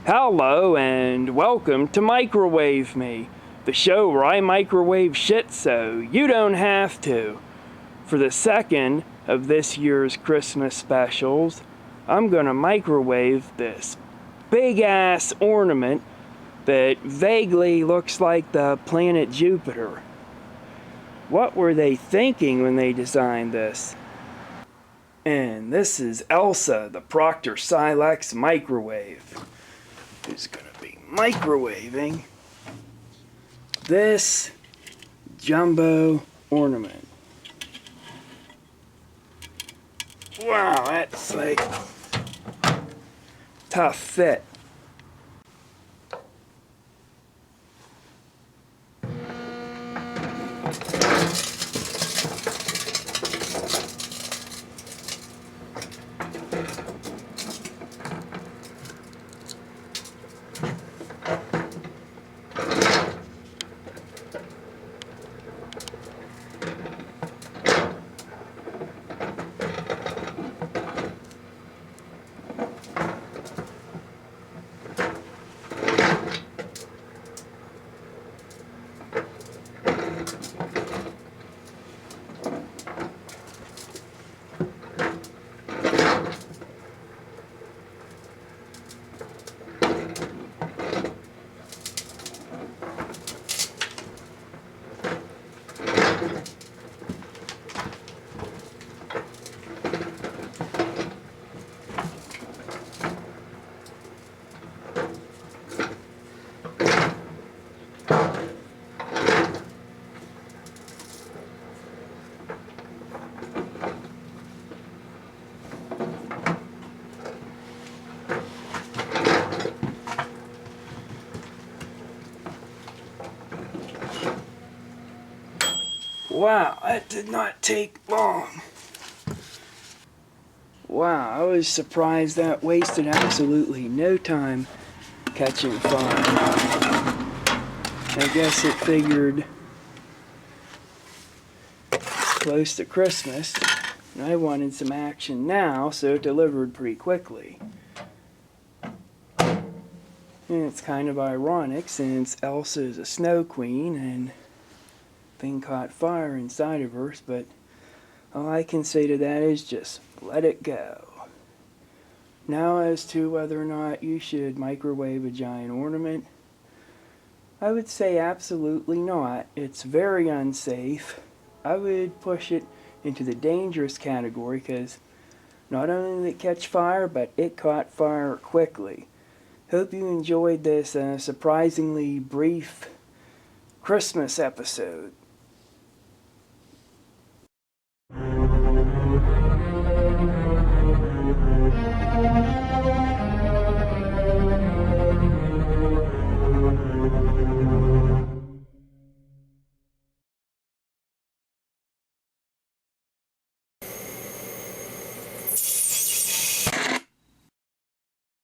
Hello and welcome to Microwave Me, the show where I microwave shit so you don't have to. For the second of this year's Christmas specials, I'm gonna microwave this big ass ornament that vaguely looks like the planet Jupiter. What were they thinking when they designed this? And this is Elsa, the Proctor-Silex microwave, who's gonna be microwaving this jumbo ornament. Wow, that's like tough fit. Wow, that did not take long. Wow, I was surprised that wasted absolutely no time catching fire. I guess it figured it's close to Christmas and I wanted some action now, so it delivered pretty quickly. And it's kind of ironic since Elsa is a snow queen and thing caught fire inside of her, but all I can say to that is just let it go. Now, as to whether or not you should microwave a giant ornament, I would say absolutely not. It's very unsafe. I would push it into the dangerous category because not only did it catch fire, but it caught fire quickly. Hope you enjoyed this surprisingly brief Christmas episode.